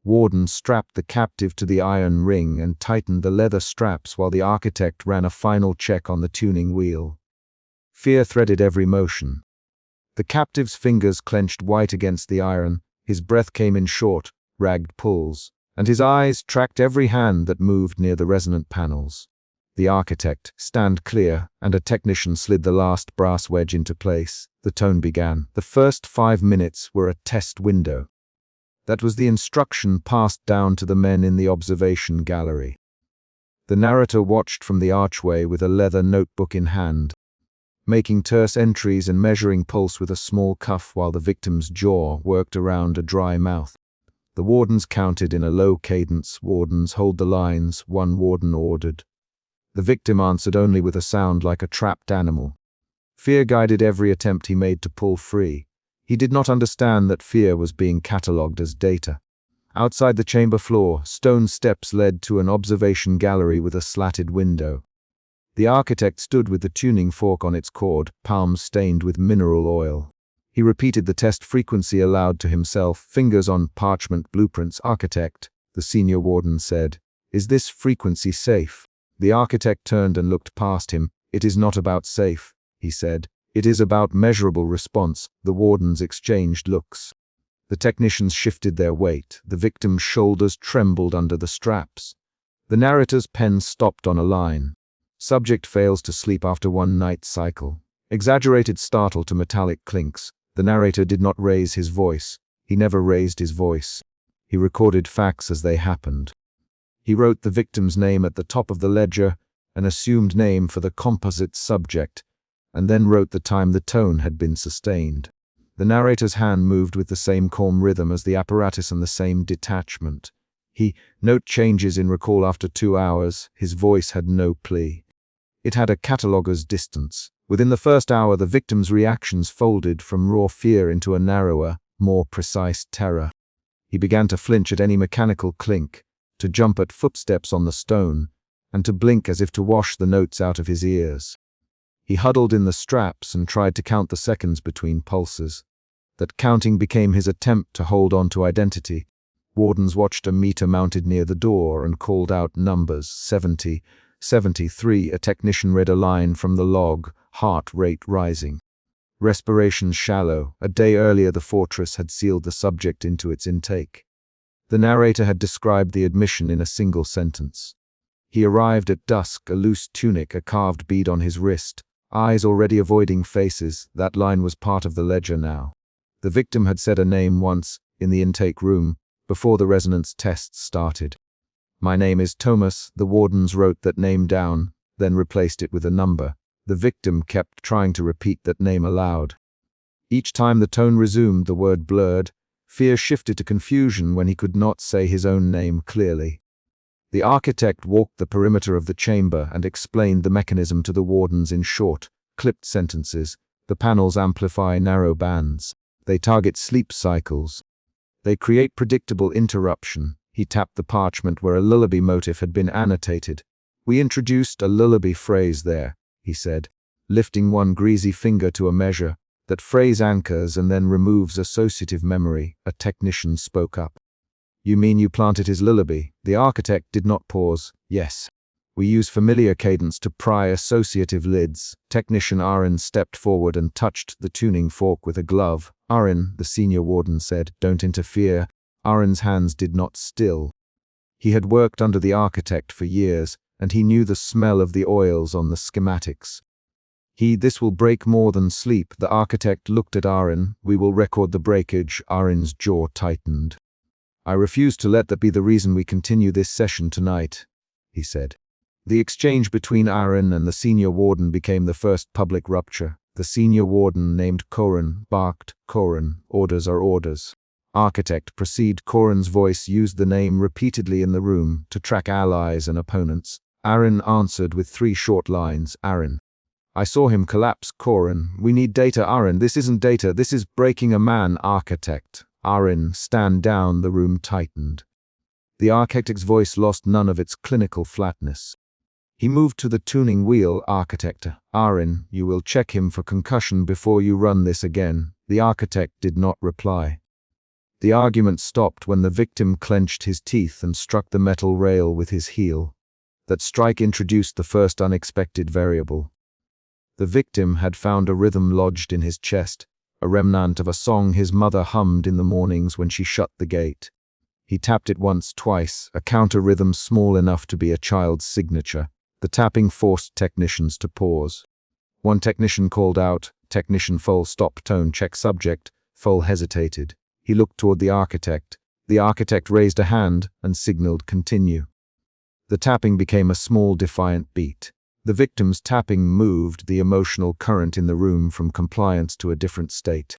Warden strapped the captive to the iron ring and tightened the leather straps while the architect ran a final check on the tuning wheel. Fear threaded every motion. The captive's fingers clenched white against the iron, his breath came in short, ragged pulls, and his eyes tracked every hand that moved near the resonant panels. The architect, stand clear, and a technician slid the last brass wedge into place. The tone began. The first 5 minutes were a test window. That was the instruction passed down to the men in the observation gallery. The narrator watched from the archway with a leather notebook in hand, making terse entries and measuring pulse with a small cuff while the victim's jaw worked around a dry mouth. The wardens counted in a low cadence. Wardens, hold the lines, one warden ordered. The victim answered only with a sound like a trapped animal. Fear guided every attempt he made to pull free. He did not understand that fear was being catalogued as data. Outside the chamber floor, stone steps led to an observation gallery with a slatted window. The architect stood with the tuning fork on its cord, palms stained with mineral oil. He repeated the test frequency aloud to himself, fingers on parchment blueprints. Architect, the senior warden said, is this frequency safe? The architect turned and looked past him. It is not about safe, he said. It is about measurable response. The wardens exchanged looks. The technicians shifted their weight. The victim's shoulders trembled under the straps. The narrator's pen stopped on a line. Subject fails to sleep after one night cycle. Exaggerated startle to metallic clinks. The narrator did not raise his voice. He never raised his voice. He recorded facts as they happened. He wrote the victim's name at the top of the ledger, an assumed name for the composite subject, and then wrote the time the tone had been sustained. The narrator's hand moved with the same calm rhythm as the apparatus and the same detachment. Note changes in recall after 2 hours. His voice had no plea. It had a cataloger's distance. Within the first hour, the victim's reactions folded from raw fear into a narrower, more precise terror. He began to flinch at any mechanical clink, to jump at footsteps on the stone, and to blink as if to wash the notes out of his ears. He huddled in the straps and tried to count the seconds between pulses. That counting became his attempt to hold on to identity. Wardens watched a meter mounted near the door and called out numbers. 70, 73. A technician read a line from the log, heart rate rising. Respiration shallow. A day earlier the fortress had sealed the subject into its intake. The narrator had described the admission in a single sentence. He arrived at dusk, a loose tunic, a carved bead on his wrist, eyes already avoiding faces. That line was part of the ledger now. The victim had said a name once, in the intake room, before the resonance tests started. My name is Thomas. The wardens wrote that name down, then replaced it with a number. The victim kept trying to repeat that name aloud. Each time the tone resumed, the word blurred. Fear shifted to confusion when he could not say his own name clearly. The architect walked the perimeter of the chamber and explained the mechanism to the wardens in short, clipped sentences. The panels amplify narrow bands. They target sleep cycles. They create predictable interruption. He tapped the parchment where a lullaby motif had been annotated. We introduced a lullaby phrase there, he said, lifting one greasy finger to a measure. That phrase anchors and then removes associative memory. A technician spoke up. You mean you planted his lullaby? The architect did not pause. Yes. We use familiar cadence to pry associative lids. Technician Aaron stepped forward and touched the tuning fork with a glove. Aaron, the senior warden said, don't interfere. Aaron's hands did not still. He had worked under the architect for years, and he knew the smell of the oils on the schematics. This will break more than sleep. The architect looked at Aaron. We will record the breakage. Aaron's jaw tightened. I refuse to let that be the reason we continue this session tonight, he said. The exchange between Aaron and the senior warden became the first public rupture. The senior warden, named Corin, barked, Corin, orders are orders. Architect, proceed. Corin's voice used the name repeatedly in the room to track allies and opponents. Aaron answered with 3 short lines. Aaron. I saw him collapse. Corin, we need data. Aaron, this isn't data, this is breaking a man. Architect. Aaron, stand down. The room tightened. The architect's voice lost none of its clinical flatness. He moved to the tuning wheel. Architect. Aaron, you will check him for concussion before you run this again. The architect did not reply. The argument stopped when the victim clenched his teeth and struck the metal rail with his heel. That strike introduced the first unexpected variable. The victim had found a rhythm lodged in his chest, a remnant of a song his mother hummed in the mornings when she shut the gate. He tapped it once, twice, a counter rhythm small enough to be a child's signature. The tapping forced technicians to pause. One technician called out, "Technician Foal, stop, tone, check subject." Foal hesitated. He looked toward the architect. The architect raised a hand and signaled continue. The tapping became a small, defiant beat. The victim's tapping moved the emotional current in the room from compliance to a different state.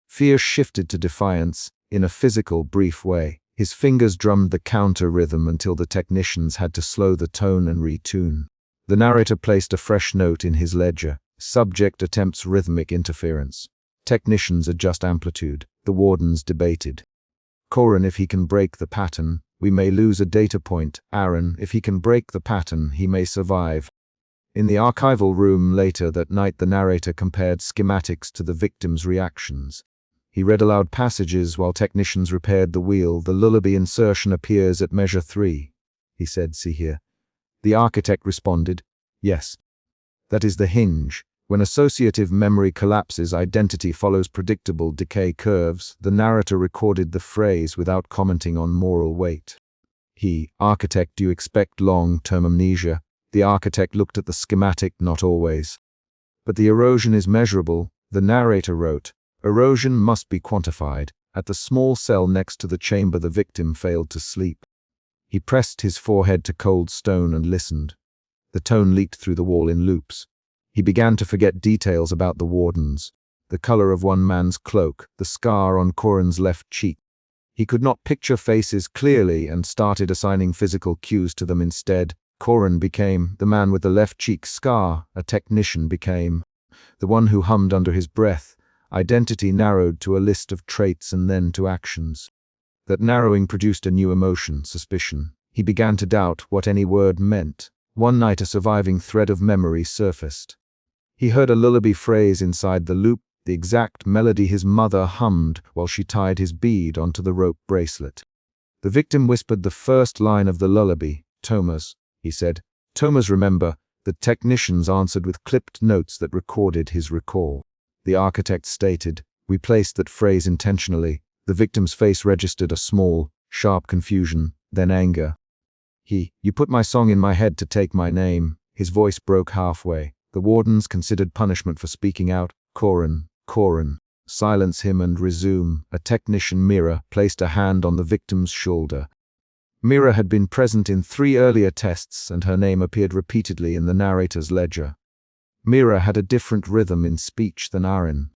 Fear shifted to defiance, in a physical, brief way. His fingers drummed the counter rhythm until the technicians had to slow the tone and retune. The narrator placed a fresh note in his ledger. Subject attempts rhythmic interference. Technicians adjust amplitude. The wardens debated. Corin, if he can break the pattern, we may lose a data point. Aaron, if he can break the pattern, he may survive. In the archival room later that night, the narrator compared schematics to the victim's reactions. He read aloud passages while technicians repaired the wheel. The lullaby insertion appears at measure 3. He said, "See here." The architect responded, "Yes. That is the hinge. When associative memory collapses, identity follows predictable decay curves." The narrator recorded the phrase without commenting on moral weight. Architect, do you expect long-term amnesia? The architect looked at the schematic, not always. But the erosion is measurable, the narrator wrote. Erosion must be quantified. At the small cell next to the chamber, the victim failed to sleep. He pressed his forehead to cold stone and listened. The tone leaked through the wall in loops. He began to forget details about the wardens, the color of one man's cloak, the scar on Corin's left cheek. He could not picture faces clearly and started assigning physical cues to them instead. Corin became the man with the left cheek scar. A technician became the one who hummed under his breath. Identity narrowed to a list of traits and then to actions. That narrowing produced a new emotion, suspicion. He began to doubt what any word meant. One night a surviving thread of memory surfaced. He heard a lullaby phrase inside the loop, the exact melody his mother hummed while she tied his bead onto the rope bracelet. The victim whispered the first line of the lullaby. "Thomas," he said. "Thomas, remember." The technicians answered with clipped notes that recorded his recall. The architect stated, "We placed that phrase intentionally." The victim's face registered a small, sharp confusion, then anger. "You put my song in my head to take my name." His voice broke halfway. The wardens considered punishment for speaking out. "Corin, Corin, silence him and resume." A technician, Mira, placed a hand on the victim's shoulder. Mira had been present in 3 earlier tests, and her name appeared repeatedly in the narrator's ledger. Mira had a different rhythm in speech than Aaron.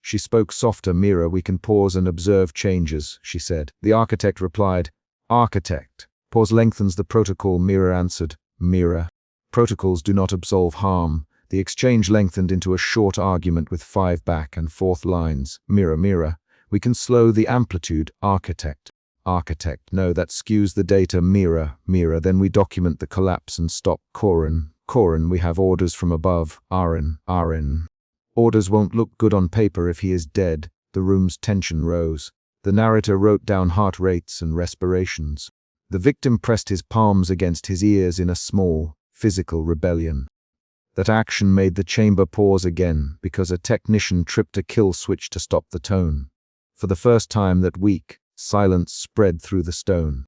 She spoke softer. "Mira, we can pause and observe changes," she said. The architect replied, "Architect. Pause lengthens the protocol." Mira answered, "Mira. Protocols do not absolve harm." The exchange lengthened into a short argument with 5 back and forth lines. "Mira, Mira, we can slow the amplitude." Architect. Architect, no, that skews the data. "Mira, Mira, then we document the collapse and stop." Corin, Corin, we have orders from above. Aaron, Aaron. Orders won't look good on paper if he is dead. The room's tension rose. The narrator wrote down heart rates and respirations. The victim pressed his palms against his ears in a small, physical rebellion. That action made the chamber pause again because a technician tripped a kill switch to stop the tone. For the first time that week, silence spread through the stone.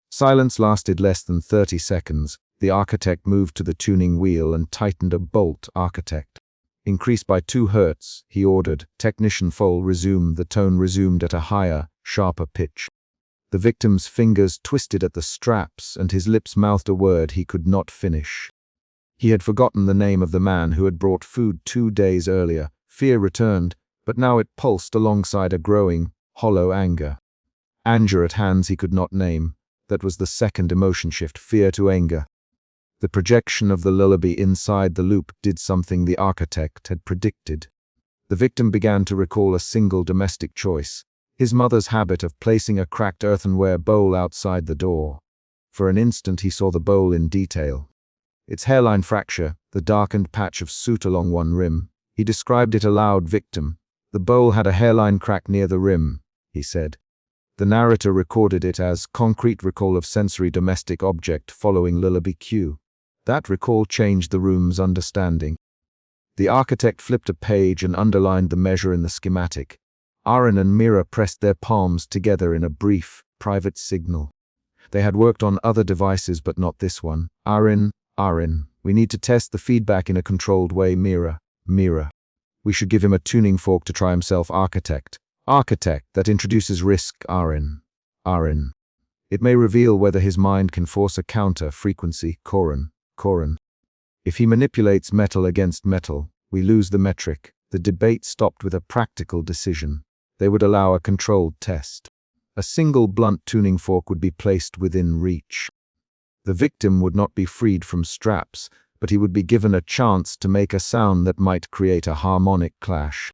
Silence lasted less than 30 seconds. The architect moved to the tuning wheel and tightened a bolt. "Architect. Increase by 2 hertz, he ordered. Technician Foal resumed. The tone resumed at a higher, sharper pitch. The victim's fingers twisted at the straps and his lips mouthed a word he could not finish. He had forgotten the name of the man who had brought food 2 days earlier. Fear returned, but now it pulsed alongside a growing, hollow anger. Anger at hands he could not name. That was the second emotion shift, fear to anger. The projection of the lullaby inside the loop did something the architect had predicted. The victim began to recall a single domestic choice, his mother's habit of placing a cracked earthenware bowl outside the door. For an instant he saw the bowl in detail. Its hairline fracture, the darkened patch of soot along one rim. He described it aloud. "Victim. The bowl had a hairline crack near the rim," he said. The narrator recorded it as concrete recall of sensory domestic object following lullaby cue. That recall changed the room's understanding. The architect flipped a page and underlined the measure in the schematic. Aaron and Mira pressed their palms together in a brief, private signal. They had worked on other devices but not this one. Aaron, we need to test the feedback in a controlled way. Mira. We should give him a tuning fork to try himself. Architect, that introduces risk. Aaron. It may reveal whether his mind can force a counter frequency. Corin. If he manipulates metal against metal, we lose the metric. The debate stopped with a practical decision. They would allow a controlled test. A single blunt tuning fork would be placed within reach. The victim would not be freed from straps, but he would be given a chance to make a sound that might create a harmonic clash.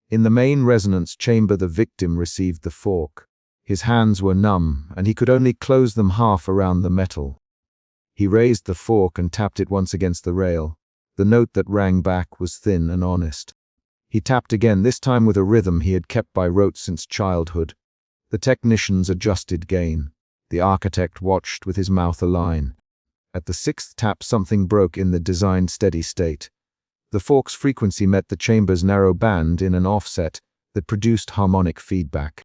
In the main resonance chamber, the victim received the fork. His hands were numb, and he could only close them half around the metal. He raised the fork and tapped it once against the rail. The note that rang back was thin and honest. He tapped again, this time with a rhythm he had kept by rote since childhood. The technicians adjusted gain. The architect watched with his mouth align. At the sixth tap, something broke in the designed steady state. The fork's frequency met the chamber's narrow band in an offset that produced harmonic feedback.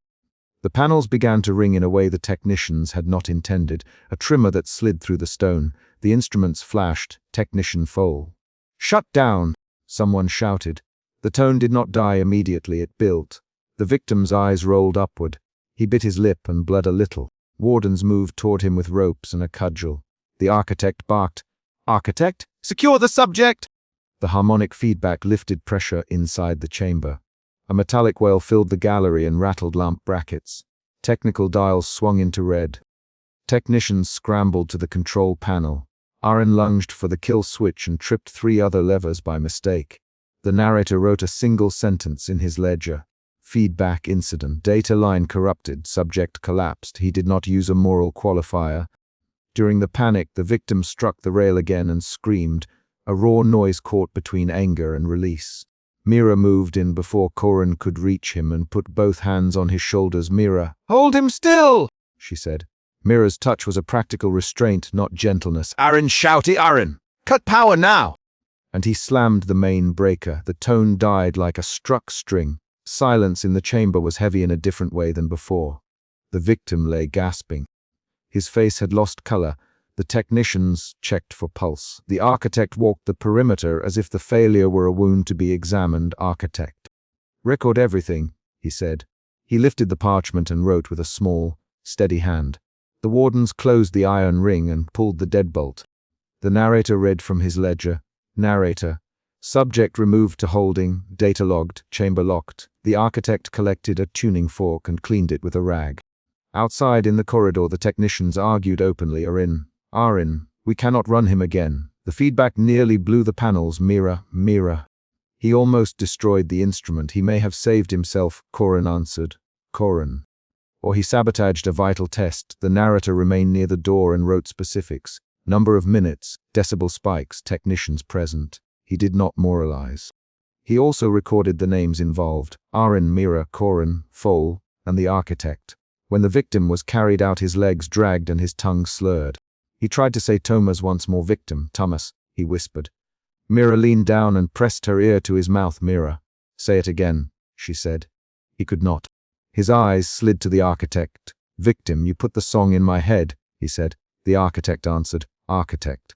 The panels began to ring in a way the technicians had not intended, a tremor that slid through the stone. The instruments flashed. Technician Foal. "Shut down!" someone shouted. The tone did not die immediately, it built. The victim's eyes rolled upward. He bit his lip and bled a little. Wardens moved toward him with ropes and a cudgel. The architect barked, "Architect, secure the subject!" The harmonic feedback lifted pressure inside the chamber. A metallic wail filled the gallery and rattled lamp brackets. Technical dials swung into red. Technicians scrambled to the control panel. Aaron lunged for the kill switch and tripped 3 other levers by mistake. The narrator wrote a single sentence in his ledger. Feedback incident. Data line corrupted. Subject collapsed. He did not use a moral qualifier. During the panic, the victim struck the rail again and screamed, a raw noise caught between anger and release. Mira moved in before Corin could reach him and put both hands on his shoulders. "Mira, hold him still," she said. Mira's touch was a practical restraint, not gentleness. "Aaron, shouty Aaron! Cut power now!" And he slammed the main breaker. The tone died like a struck string. Silence in the chamber was heavy in a different way than before. The victim lay gasping. His face had lost color. The technicians checked for pulse. The architect walked the perimeter as if the failure were a wound to be examined. "Architect. Record everything," he said. He lifted the parchment and wrote with a small, steady hand. The wardens closed the iron ring and pulled the deadbolt. The narrator read from his ledger. Narrator. Subject removed to holding, data logged, chamber locked. The architect collected a tuning fork and cleaned it with a rag. Outside in the corridor, the technicians argued openly. Aaron, we cannot run him again. The feedback nearly blew the panels. Mira. He almost destroyed the instrument. He may have saved himself, Corin answered. Corin. Or he sabotaged a vital test. The narrator remained near the door and wrote specifics. Number of minutes, decibel spikes, technicians present. He did not moralize. He also recorded the names involved. Aaron, Mira, Corin, Foal, and the architect. When the victim was carried out, his legs dragged and his tongue slurred. He tried to say Thomas once more. "Victim, Thomas," he whispered. Mira leaned down and pressed her ear to his mouth. "Mira, say it again," she said. He could not. His eyes slid to the architect. "Victim, you put the song in my head," he said. The architect answered, "Architect.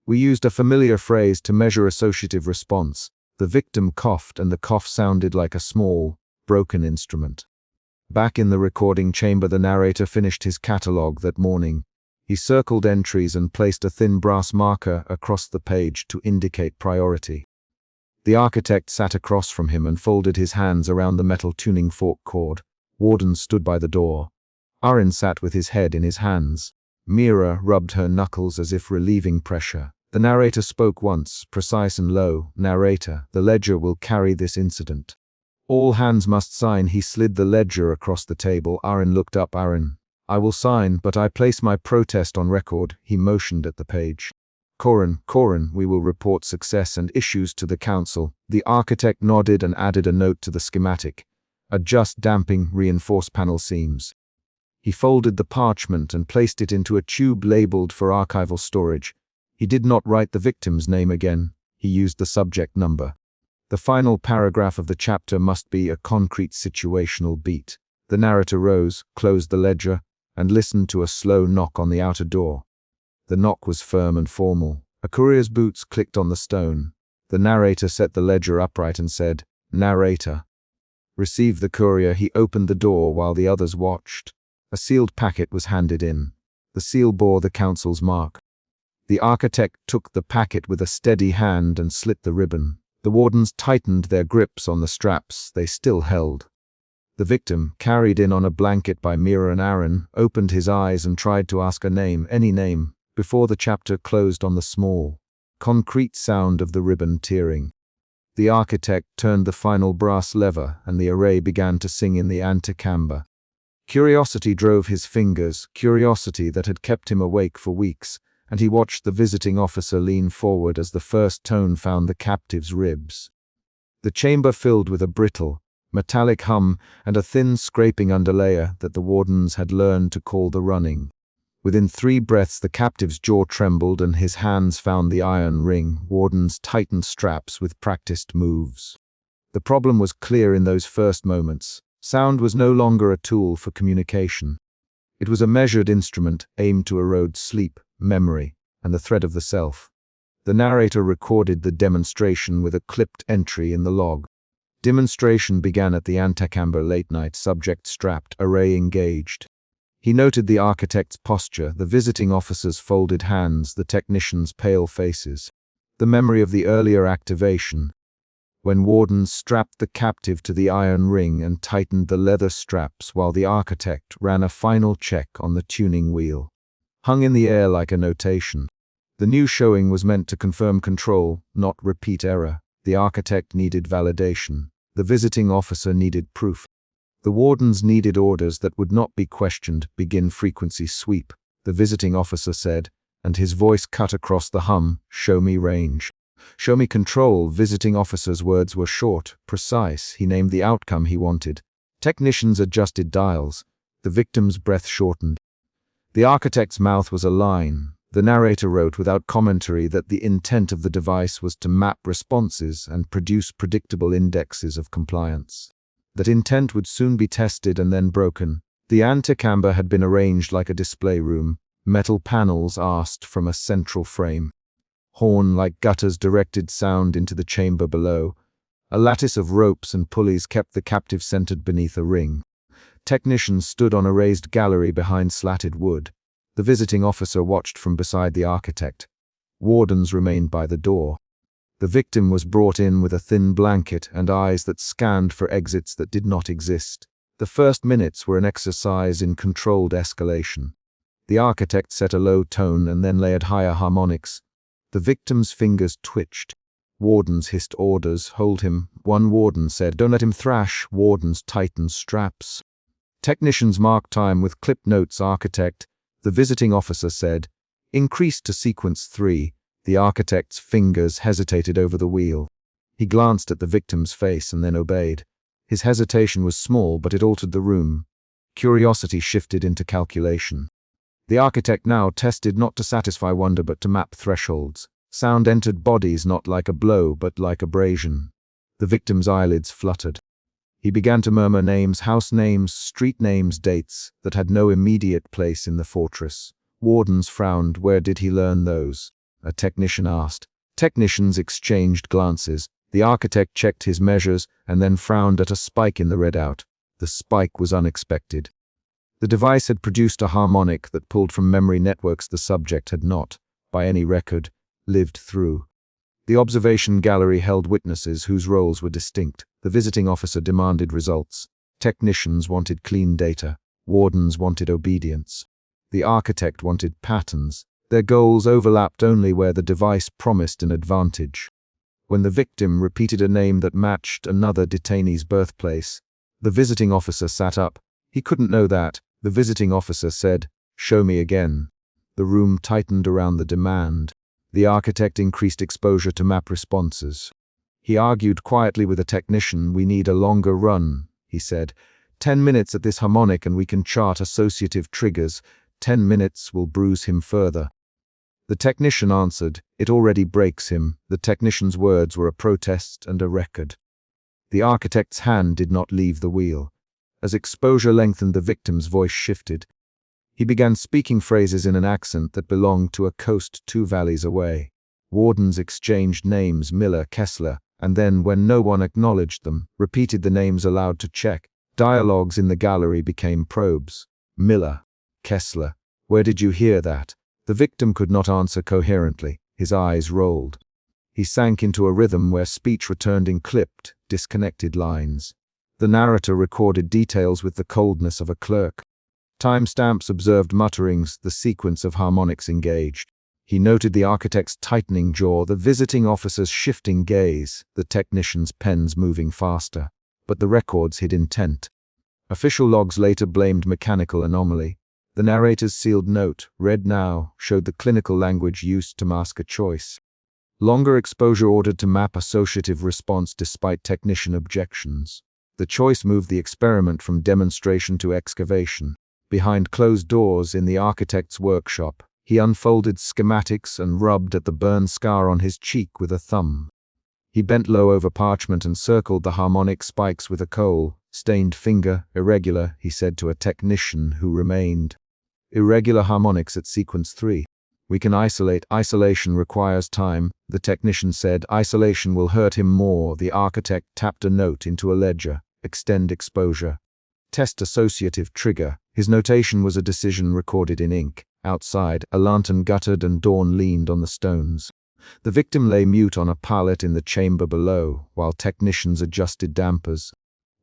We used a familiar phrase to measure associative response." The victim coughed, and the cough sounded like a small, broken instrument. Back in the recording chamber, the narrator finished his catalogue that morning. He circled entries and placed a thin brass marker across the page to indicate priority. The architect sat across from him and folded his hands around the metal tuning fork cord. Warden stood by the door. Aaron sat with his head in his hands. Mira rubbed her knuckles as if relieving pressure. The narrator spoke once, precise and low. "Narrator, the ledger will carry this incident. All hands must sign." He slid the ledger across the table. Aaron looked up. "Aaron, I will sign, but I place my protest on record." He motioned at the page. Corin, we will report success and issues to the council." The architect nodded and added a note to the schematic. "Adjust damping, reinforce panel seams." He folded the parchment and placed it into a tube labeled for archival storage. He did not write the victim's name again. He used the subject number. The final paragraph of the chapter must be a concrete situational beat. The narrator rose, closed the ledger, and listened to a slow knock on the outer door. The knock was firm and formal. A courier's boots clicked on the stone. The narrator set the ledger upright and said, "Narrator." Received the courier, he opened the door while the others watched. A sealed packet was handed in. The seal bore the council's mark. The architect took the packet with a steady hand and slit the ribbon. The wardens tightened their grips on the straps they still held. The victim, carried in on a blanket by Mira and Aaron, opened his eyes and tried to ask a name, any name, before the chapter closed on the small, concrete sound of the ribbon tearing. The architect turned the final brass lever and the array began to sing in the antechamber. Curiosity drove his fingers, curiosity that had kept him awake for weeks, and he watched the visiting officer lean forward as the first tone found the captive's ribs. The chamber filled with a brittle, metallic hum and a thin scraping underlayer that the wardens had learned to call the running. Within 3 breaths the captive's jaw trembled and his hands found the iron ring. Wardens tightened straps with practiced moves. The problem was clear in those first moments. Sound was no longer a tool for communication. It was a measured instrument aimed to erode sleep, memory, and the thread of the self. The narrator recorded the demonstration with a clipped entry in the log. Demonstration began at the antechamber late night, subject strapped, array engaged. He noted the architect's posture, the visiting officer's folded hands, the technician's pale faces. The memory of the earlier activation, when wardens strapped the captive to the iron ring and tightened the leather straps while the architect ran a final check on the tuning wheel. Hung in the air like a notation. The new showing was meant to confirm control, not repeat error. The architect needed validation. The visiting officer needed proof. The wardens needed orders that would not be questioned. Begin frequency sweep, the visiting officer said, and his voice cut across the hum. Show me range. Show me control. Visiting officer's words were short, precise. He named the outcome he wanted. Technicians adjusted dials. The victim's breath shortened. The architect's mouth was a line. The narrator wrote without commentary that the intent of the device was to map responses and produce predictable indexes of compliance. That intent would soon be tested and then broken. The antechamber had been arranged like a display room. Metal panels arced from a central frame. Horn-like gutters directed sound into the chamber below. A lattice of ropes and pulleys kept the captive centered beneath a ring. Technicians stood on a raised gallery behind slatted wood. The visiting officer watched from beside the architect. Wardens remained by the door. The victim was brought in with a thin blanket and eyes that scanned for exits that did not exist. The first minutes were an exercise in controlled escalation. The architect set a low tone and then layered higher harmonics. The victim's fingers twitched. Wardens hissed orders. Hold him. One warden said, "Don't let him thrash." Wardens tightened straps. Technicians marked time with clipped notes. Architect. The visiting officer said, "Increase to sequence 3. The architect's fingers hesitated over the wheel. He glanced at the victim's face and then obeyed. His hesitation was small, but it altered the room. Curiosity shifted into calculation. The architect now tested not to satisfy wonder but to map thresholds. Sound entered bodies not like a blow but like abrasion. The victim's eyelids fluttered. He began to murmur names, house names, street names, dates that had no immediate place in the fortress. Wardens frowned. Where did he learn those? A technician asked. Technicians exchanged glances. The architect checked his measures and then frowned at a spike in the readout. The spike was unexpected. The device had produced a harmonic that pulled from memory networks the subject had not, by any record, lived through. The observation gallery held witnesses whose roles were distinct. The visiting officer demanded results. Technicians wanted clean data. Wardens wanted obedience. The architect wanted patterns. Their goals overlapped only where the device promised an advantage. When the victim repeated a name that matched another detainee's birthplace, the visiting officer sat up. He couldn't know that. The visiting officer said, "Show me again." The room tightened around the demand. The architect increased exposure to map responses. He argued quietly with a technician. "We need a longer run," he said. 10 minutes at this harmonic and we can chart associative triggers. 10 minutes will bruise him further. The technician answered, "It already breaks him." The technician's words were a protest and a record. The architect's hand did not leave the wheel. As exposure lengthened, the victim's voice shifted. He began speaking phrases in an accent that belonged to a coast 2 valleys away. Wardens exchanged names, Miller, Kessler, and then, when no one acknowledged them, repeated the names aloud to check. Dialogues in the gallery became probes. Miller, Kessler, where did you hear that? The victim could not answer coherently. His eyes rolled. He sank into a rhythm where speech returned in clipped, disconnected lines. The narrator recorded details with the coldness of a clerk. Timestamps observed mutterings, the sequence of harmonics engaged. He noted the architect's tightening jaw, the visiting officer's shifting gaze, the technician's pens moving faster. But the records hid intent. Official logs later blamed mechanical anomaly. The narrator's sealed note, read now, showed the clinical language used to mask a choice. Longer exposure ordered to map associative response despite technician objections. The choice moved the experiment from demonstration to excavation. Behind closed doors in the architect's workshop, he unfolded schematics and rubbed at the burn scar on his cheek with a thumb. He bent low over parchment and circled the harmonic spikes with a coal-stained finger. "Irregular," he said to a technician who remained. "Irregular harmonics at sequence 3. We can isolate. Isolation requires time," the technician said. "Isolation will hurt him more." The architect tapped a note into a ledger. "Extend exposure. Test associative trigger." His notation was a decision recorded in ink. Outside, a lantern guttered and dawn leaned on the stones. The victim lay mute on a pallet in the chamber below, while technicians adjusted dampers.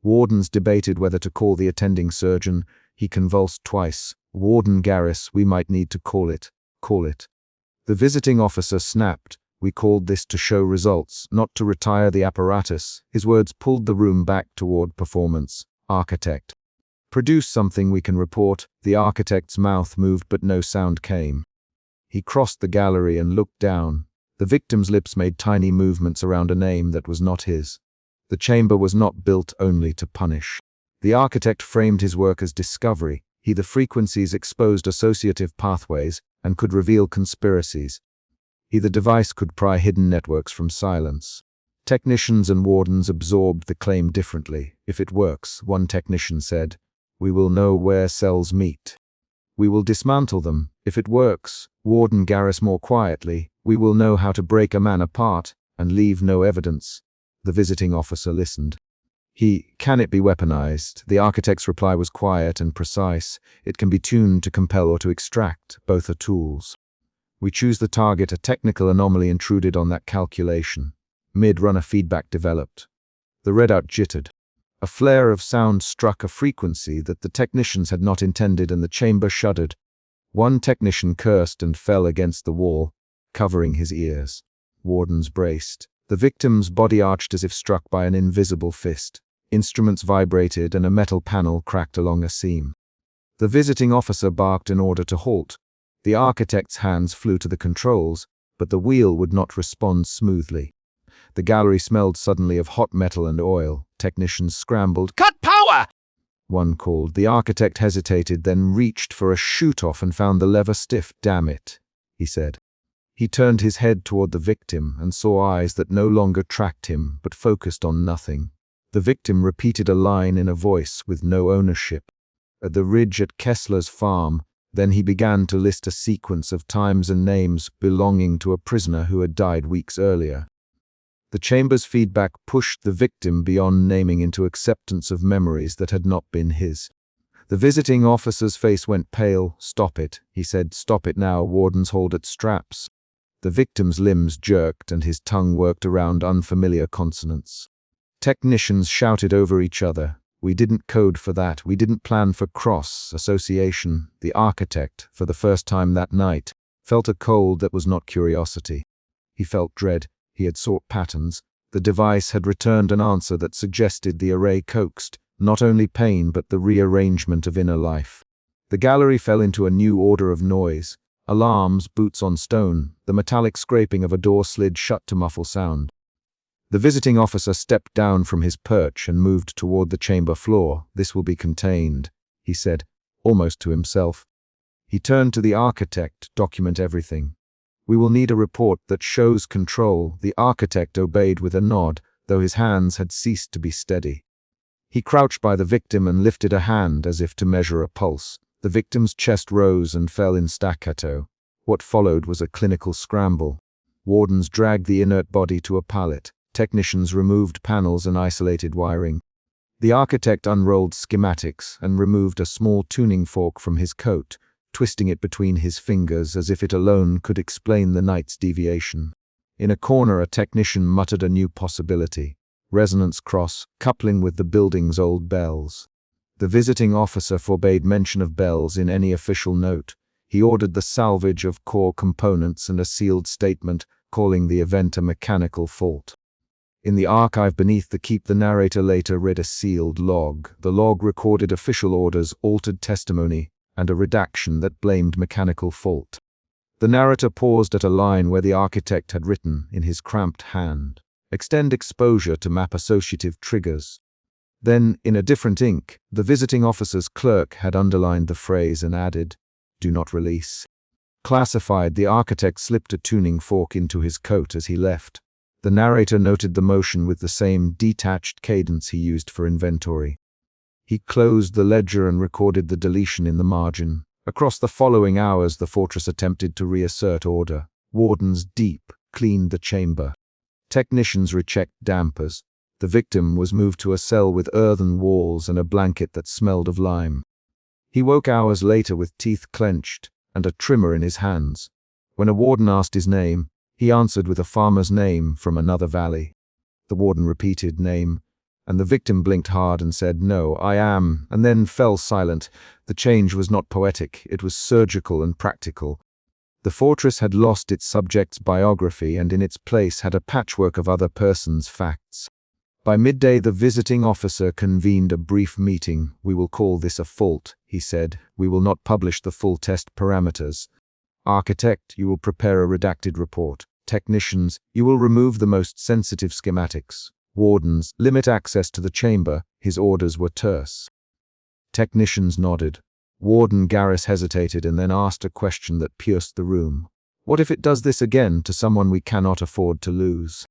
Wardens debated whether to call the attending surgeon. He convulsed twice. "Warden Garris, we might need to call it. Call it." The visiting officer snapped. "We called this to show results, not to retire the apparatus." His words pulled the room back toward performance. "Architect. Produce something we can report." The architect's mouth moved but no sound came. He crossed the gallery and looked down. The victim's lips made tiny movements around a name that was not his. The chamber was not built only to punish. The architect framed his work as discovery. The frequencies exposed associative pathways and could reveal conspiracies. The device could pry hidden networks from silence. Technicians and wardens absorbed the claim differently. "If it works," one technician said, "we will know where cells meet. We will dismantle them. If it works," Warden Garris more quietly, "we will know how to break a man apart and leave no evidence." The visiting officer listened. "Can it be weaponized?" The architect's reply was quiet and precise. "It can be tuned to compel or to extract. Both are tools. We choose the target." A technical anomaly intruded on that calculation. Mid-run, a feedback developed. The readout jittered. A flare of sound struck a frequency that the technicians had not intended, and the chamber shuddered. One technician cursed and fell against the wall, covering his ears. Wardens braced. The victim's body arched as if struck by an invisible fist. Instruments vibrated and a metal panel cracked along a seam. The visiting officer barked an order to halt. The architect's hands flew to the controls, but the wheel would not respond smoothly. The gallery smelled suddenly of hot metal and oil. Technicians scrambled. "Cut power!" one called. The architect hesitated, then reached for a shoot-off and found the lever stiff. "Damn it," he said. He turned his head toward the victim and saw eyes that no longer tracked him, but focused on nothing. The victim repeated a line in a voice with no ownership. "At the ridge at Kessler's farm." Then he began to list a sequence of times and names belonging to a prisoner who had died weeks earlier. The chamber's feedback pushed the victim beyond naming into acceptance of memories that had not been his. The visiting officer's face went pale. "Stop it," he said. "Stop it now." Wardens hauled at straps. The victim's limbs jerked and his tongue worked around unfamiliar consonants. Technicians shouted over each other. "We didn't code for that. We didn't plan for cross-association." The architect, for the first time that night, felt a cold that was not curiosity. He felt dread. He had sought patterns. The device had returned an answer that suggested the array coaxed, not only pain but the rearrangement of inner life. The gallery fell into a new order of noise. Alarms, boots on stone, the metallic scraping of a door slid shut to muffle sound. The visiting officer stepped down from his perch and moved toward the chamber floor. "This will be contained," he said, almost to himself. He turned to the architect. "Document everything. We will need a report that shows control." The architect obeyed with a nod, though his hands had ceased to be steady. He crouched by the victim and lifted a hand as if to measure a pulse. The victim's chest rose and fell in staccato. What followed was a clinical scramble. Wardens dragged the inert body to a pallet. Technicians removed panels and isolated wiring. The architect unrolled schematics and removed a small tuning fork from his coat, twisting it between his fingers as if it alone could explain the night's deviation. In a corner, a technician muttered a new possibility: resonance cross, coupling with the building's old bells. The visiting officer forbade mention of bells in any official note. He ordered the salvage of core components and a sealed statement, calling the event a mechanical fault. In the archive beneath the keep, the narrator later read a sealed log. The log recorded official orders, altered testimony, and a redaction that blamed mechanical fault. The narrator paused at a line where the architect had written, in his cramped hand, "Extend exposure to map associative triggers." Then, in a different ink, the visiting officer's clerk had underlined the phrase and added, "Do not release." Classified, the architect slipped a tuning fork into his coat as he left. The narrator noted the motion with the same detached cadence he used for inventory. He closed the ledger and recorded the deletion in the margin. Across the following hours, the fortress attempted to reassert order. Wardens deep cleaned the chamber. Technicians rechecked dampers. The victim was moved to a cell with earthen walls and a blanket that smelled of lime. He woke hours later with teeth clenched and a trimmer in his hands. When a warden asked his name, he answered with a farmer's name from another valley. The warden repeated name, and the victim blinked hard and said, "No, I am," and then fell silent. The change was not poetic, it was surgical and practical. The fortress had lost its subject's biography and in its place had a patchwork of other persons' facts. By midday, the visiting officer convened a brief meeting. "We will call this a fault," he said. "We will not publish the full test parameters. Architect, you will prepare a redacted report. Technicians, you will remove the most sensitive schematics. Wardens, limit access to the chamber." His orders were terse. Technicians nodded. Warden Garris hesitated and then asked a question that pierced the room. "What if it does this again to someone we cannot afford to lose?"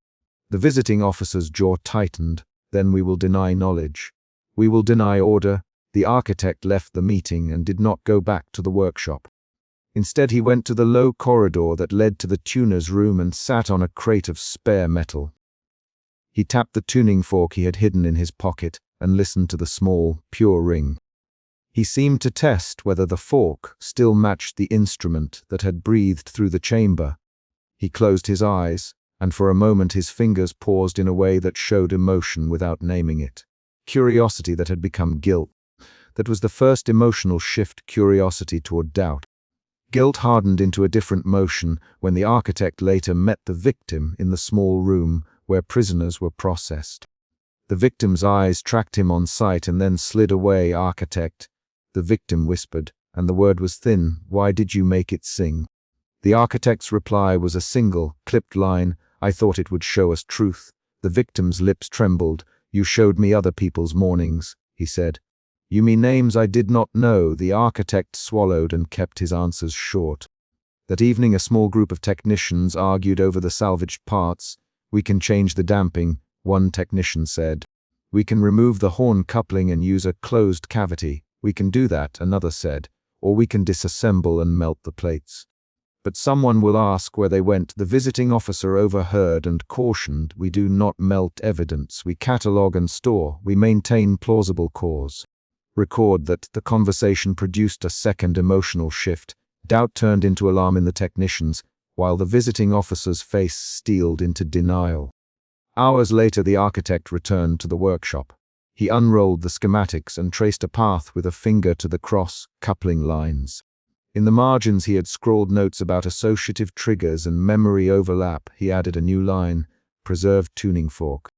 The visiting officer's jaw tightened. "Then we will deny knowledge. We will deny order." The architect left the meeting and did not go back to the workshop. Instead, he went to the low corridor that led to the tuner's room and sat on a crate of spare metal. He tapped the tuning fork he had hidden in his pocket and listened to the small, pure ring. He seemed to test whether the fork still matched the instrument that had breathed through the chamber. He closed his eyes, and for a moment his fingers paused in a way that showed emotion without naming it. Curiosity that had become guilt. That was the first emotional shift, curiosity toward doubt. Guilt hardened into a different motion when the architect later met the victim in the small room where prisoners were processed. The victim's eyes tracked him on sight and then slid away. "Architect," the victim whispered, and the word was thin. "Why did you make it sing?" The architect's reply was a single, clipped line. "I thought it would show us truth." The victim's lips trembled. "You showed me other people's mornings," he said. "You mean names I did not know?" The architect swallowed and kept his answers short. That evening, a small group of technicians argued over the salvaged parts. "We can change the damping," one technician said. "We can remove the horn coupling and use a closed cavity." "We can do that," another said. "Or we can disassemble and melt the plates." "But someone will ask where they went." The visiting officer overheard and cautioned, "We do not melt evidence. We catalog and store. We maintain plausible cause." Record that the conversation produced a second emotional shift. Doubt turned into alarm in the technicians, while the visiting officer's face steeled into denial. Hours later, the architect returned to the workshop. He unrolled the schematics and traced a path with a finger to the cross-coupling lines. In the margins, he had scrawled notes about associative triggers and memory overlap. He added a new line: "Preserved tuning fork."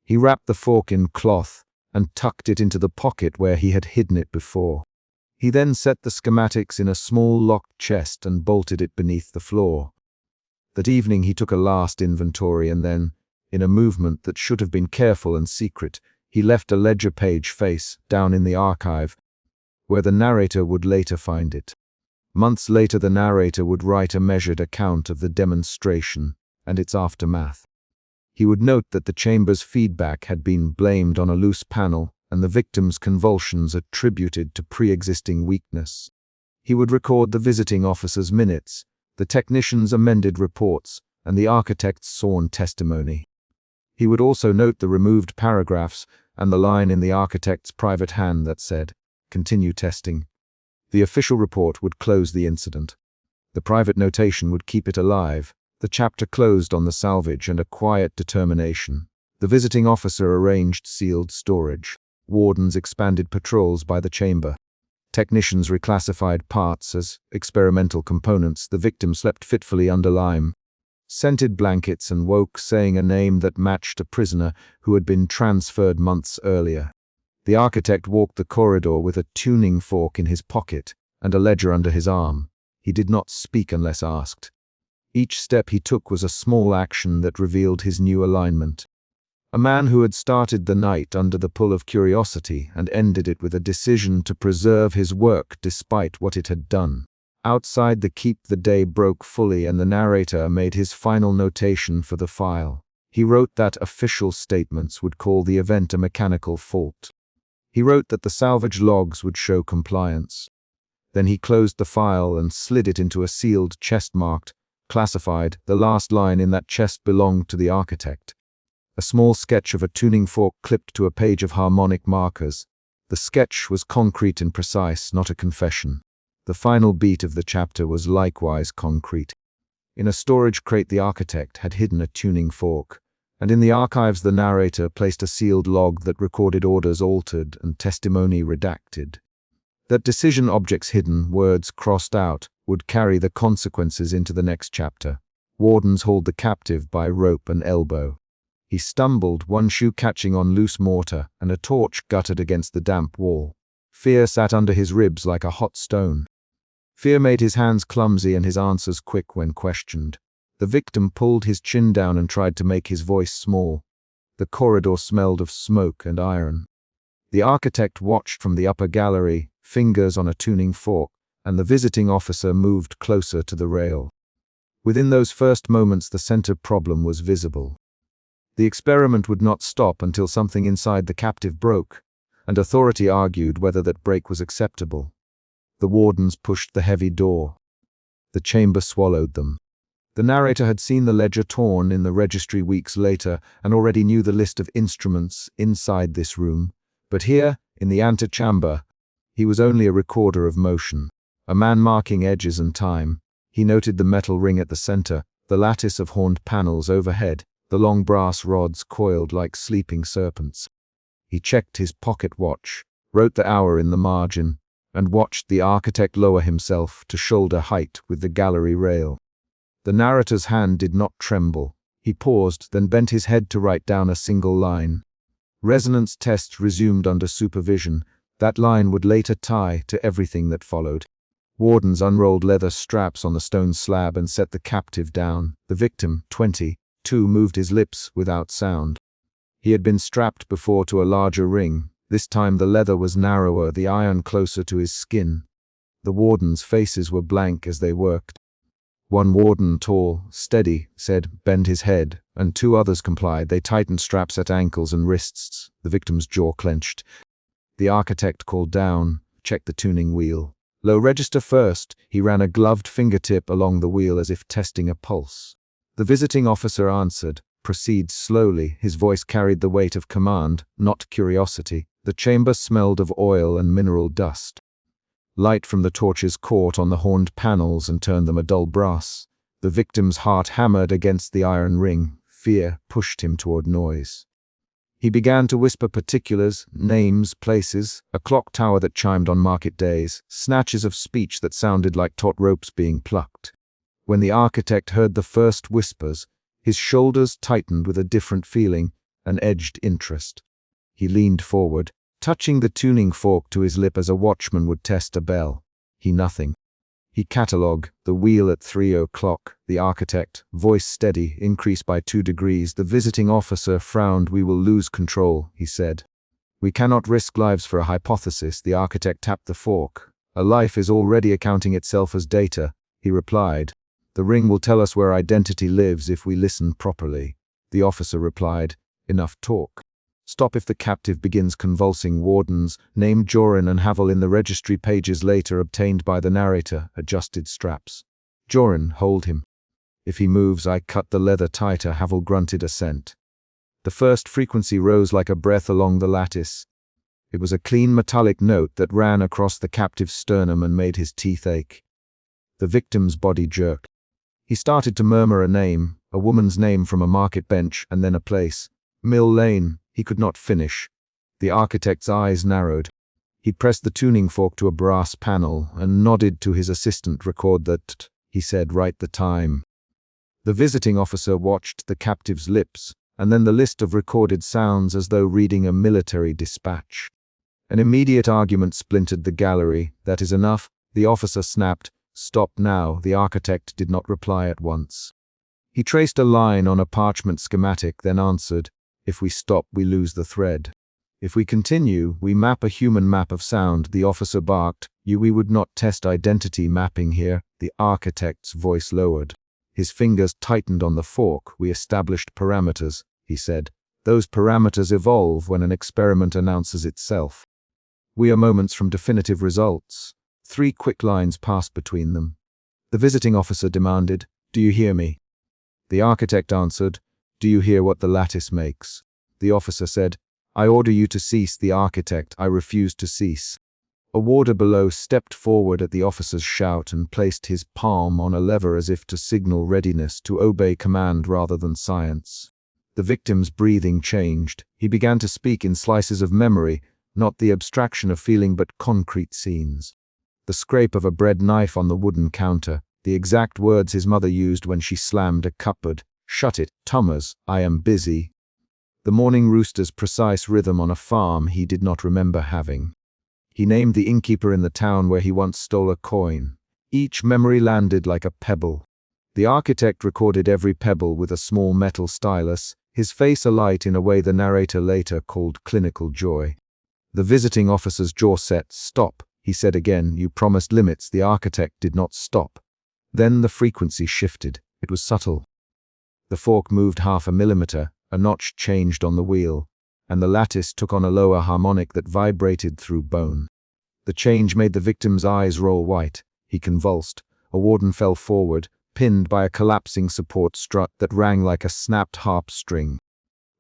He wrapped the fork in cloth and tucked it into the pocket where he had hidden it before. He then set the schematics in a small locked chest and bolted it beneath the floor. That evening he took a last inventory and then, In a movement that should have been careful and secret, he left a ledger page face down in the archive, where the narrator would later find it. Months later, the narrator would write a measured account of the demonstration and its aftermath. He would note that the chamber's feedback had been blamed on a loose panel and the victim's convulsions attributed to pre-existing weakness. He would record the visiting officer's minutes, the technician's amended reports, and the architect's sworn testimony. He would also note the removed paragraphs and the line in the architect's private hand that said, "Continue testing." The official report would close the incident. The private notation would keep it alive. The chapter closed on the salvage and a quiet determination. The visiting officer arranged sealed storage. Wardens expanded patrols by the chamber. Technicians reclassified parts as experimental components. The victim slept fitfully under lime scented blankets and woke saying a name that matched a prisoner who had been transferred months earlier. The architect walked the corridor with a tuning fork in his pocket and a ledger under his arm. He did not speak unless asked. Each step he took was a small action that revealed his new alignment. A man who had started the night under the pull of curiosity and ended it with a decision to preserve his work despite what it had done. Outside the keep, the day broke fully and the narrator made his final notation for the file. He wrote that official statements would call the event a mechanical fault. He wrote that the salvage logs would show compliance. Then he closed the file and slid it into a sealed chest marked, classified. The last line in that chest belonged to the architect. A small sketch of a tuning fork clipped to a page of harmonic markers. The sketch was concrete and precise, not a confession. The final beat of the chapter was likewise concrete. In a storage crate, the architect had hidden a tuning fork, and in the archives the narrator placed a sealed log that recorded orders altered and testimony redacted. That decision objects hidden, words crossed out, would carry the consequences into the next chapter. Wardens hauled the captive by rope and elbow. He stumbled, one shoe catching on loose mortar, and a torch guttered against the damp wall. Fear sat under his ribs like a hot stone. Fear made his hands clumsy and his answers quick when questioned. The victim pulled his chin down and tried to make his voice small. The corridor smelled of smoke and iron. The architect watched from the upper gallery, fingers on a tuning fork, and the visiting officer moved closer to the rail. Within those first moments, the center problem was visible. The experiment would not stop until something inside the captive broke, and authority argued whether that break was acceptable. The wardens pushed the heavy door. The chamber swallowed them. The narrator had seen the ledger torn in the registry weeks later and already knew the list of instruments inside this room. But here, in the antechamber, he was only a recorder of motion, a man marking edges and time. He noted the metal ring at the center, the lattice of horned panels overhead, the long brass rods coiled like sleeping serpents. He checked his pocket watch, wrote the hour in the margin, and watched the architect lower himself to shoulder height with the gallery rail. The narrator's hand did not tremble. He paused, then bent his head to write down a single line. Resonance tests resumed under supervision. That line would later tie to everything that followed. Wardens unrolled leather straps on the stone slab and set the captive down. The victim, 22, moved his lips without sound. He had been strapped before to a larger ring. This time the leather was narrower, the iron closer to his skin. The wardens' faces were blank as they worked. One warden, tall, steady, said, "Bend his head," and two others complied. They tightened straps at ankles and wrists. The victim's jaw clenched. The architect called down, checked the tuning wheel. "Low register first." He ran a gloved fingertip along the wheel as if testing a pulse. The visiting officer answered, "Proceed slowly." His voice carried the weight of command, not curiosity. The chamber smelled of oil and mineral dust. Light from the torches caught on the horned panels and turned them a dull brass. The victim's heart hammered against the iron ring. Fear pushed him toward noise. He began to whisper particulars, names, places, a clock tower that chimed on market days, snatches of speech that sounded like taut ropes being plucked. When the architect heard the first whispers, his shoulders tightened with a different feeling, an edged interest. He leaned forward, touching the tuning fork to his lip as a watchman would test a bell. He nothing. He catalogued the wheel at 3 o'clock. The architect, voice steady, increased by 2 degrees. The visiting officer frowned. We will lose control, he said. We cannot risk lives for a hypothesis. The architect tapped the fork. A life is already accounting itself as data, he replied. The ring will tell us where identity lives if we listen properly. The officer replied, enough talk. Stop if the captive begins convulsing. Wardens named Joran and Havel in the registry pages later obtained by the narrator, adjusted straps. Joran, hold him. If he moves, I cut the leather tighter. Havel grunted assent. The first frequency rose like a breath along the lattice. It was a clean metallic note that ran across the captive's sternum and made his teeth ache. The victim's body jerked. He started to murmur a name, a woman's name from a market bench, and then a place. Mill Lane. He could not finish. The architect's eyes narrowed. He pressed the tuning fork to a brass panel and nodded to his assistant. Record that, he said, write the time. The visiting officer watched the captive's lips, and then the list of recorded sounds as though reading a military dispatch. An immediate argument splintered the gallery. That is enough, the officer snapped. Stop now. The architect did not reply at once. He traced a line on a parchment schematic, then answered, if we stop, we lose the thread. If we continue, we map a human map of sound. The officer barked. We would not test identity mapping here. The architect's voice lowered. His fingers tightened on the fork. We established parameters, he said. Those parameters evolve when an experiment announces itself. We are moments from definitive results. 3 quick lines passed between them. The visiting officer demanded, do you hear me? The architect answered, do you hear what the lattice makes? The officer said, I order you to cease. The architect, I refuse to cease. A warder below stepped forward at the officer's shout and placed his palm on a lever as if to signal readiness to obey command rather than science. The victim's breathing changed. He began to speak in slices of memory, not the abstraction of feeling but concrete scenes. The scrape of a bread knife on the wooden counter, the exact words his mother used when she slammed a cupboard. Shut it, Thomas, I am busy. The morning rooster's precise rhythm on a farm he did not remember having. He named the innkeeper in the town where he once stole a coin. Each memory landed like a pebble. The architect recorded every pebble with a small metal stylus, his face alight in a way the narrator later called clinical joy. The visiting officer's jaw set. Stop, he said again. You promised limits. The architect did not stop. Then the frequency shifted. It was subtle. The fork moved 0.5 millimeter, a notch changed on the wheel, and the lattice took on a lower harmonic that vibrated through bone. The change made the victim's eyes roll white. He convulsed. A warden fell forward, pinned by a collapsing support strut that rang like a snapped harp string.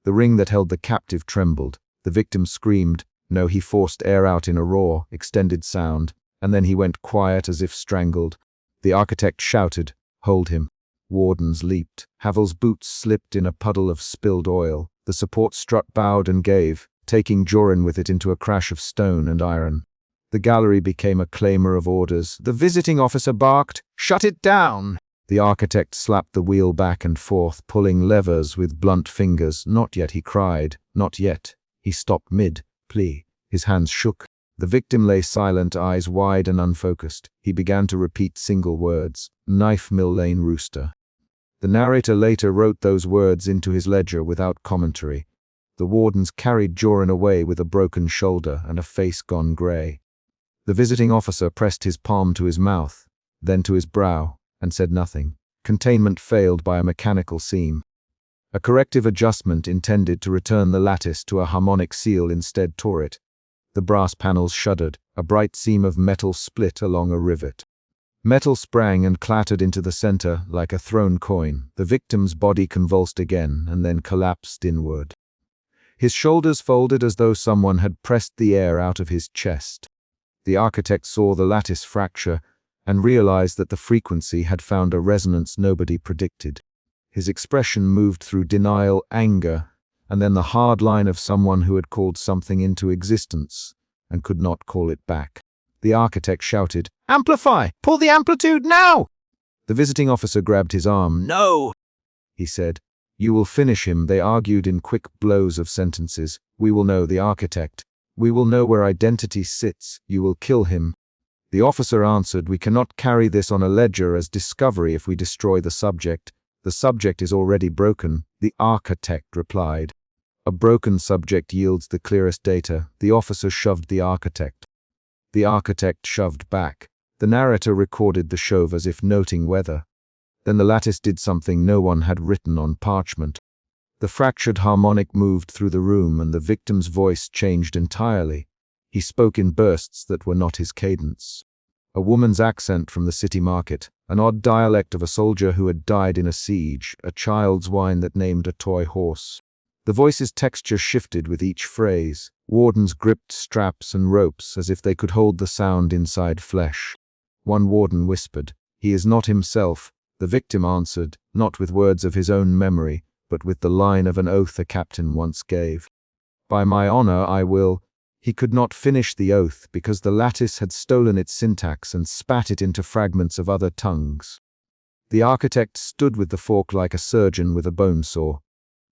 The ring that held the captive trembled. The victim screamed. No, he forced air out in a raw, extended sound, and then he went quiet as if strangled. The architect shouted, hold him. Wardens leaped. Havel's boots slipped in a puddle of spilled oil. The support strut bowed and gave, taking Joran with it into a crash of stone and iron. The gallery became a clamor of orders. The visiting officer barked, shut it down! The architect slapped the wheel back and forth, pulling levers with blunt fingers. Not yet, he cried. Not yet. He stopped mid-plea. His hands shook. The victim lay silent, eyes wide and unfocused. He began to repeat single words. Knife Mill Lane Rooster. The narrator later wrote those words into his ledger without commentary. The wardens carried Joran away with a broken shoulder and a face gone grey. The visiting officer pressed his palm to his mouth, then to his brow, and said nothing. Containment failed by a mechanical seam. A corrective adjustment intended to return the lattice to a harmonic seal instead tore it. The brass panels shuddered. A bright seam of metal split along a rivet. Metal sprang and clattered into the center like a thrown coin. The victim's body convulsed again and then collapsed inward. His shoulders folded as though someone had pressed the air out of his chest. The architect saw the lattice fracture and realized that the frequency had found a resonance nobody predicted. His expression moved through denial, anger, and then the hard line of someone who had called something into existence and could not call it back. The architect shouted, "Amplify! Pull the amplitude now!" The visiting officer grabbed his arm. "No!" he said. "You will finish him," they argued in quick blows of sentences. "We will know the architect. We will know where identity sits. You will kill him." The officer answered, "We cannot carry this on a ledger as discovery if we destroy the subject. The subject is already broken," the architect replied. "A broken subject yields the clearest data." The officer shoved the architect. The architect shoved back. The narrator recorded the shove as if noting weather. Then the lattice did something no one had written on parchment. The fractured harmonic moved through the room and the victim's voice changed entirely. He spoke in bursts that were not his cadence. A woman's accent from the city market, an odd dialect of a soldier who had died in a siege, a child's whine that named a toy horse. The voice's texture shifted with each phrase. Wardens gripped straps and ropes as if they could hold the sound inside flesh. One warden whispered, "He is not himself." The victim answered, not with words of his own memory, but with the line of an oath a captain once gave. "By my honor, I will." He could not finish the oath because the lattice had stolen its syntax and spat it into fragments of other tongues. The architect stood with the fork like a surgeon with a bone saw.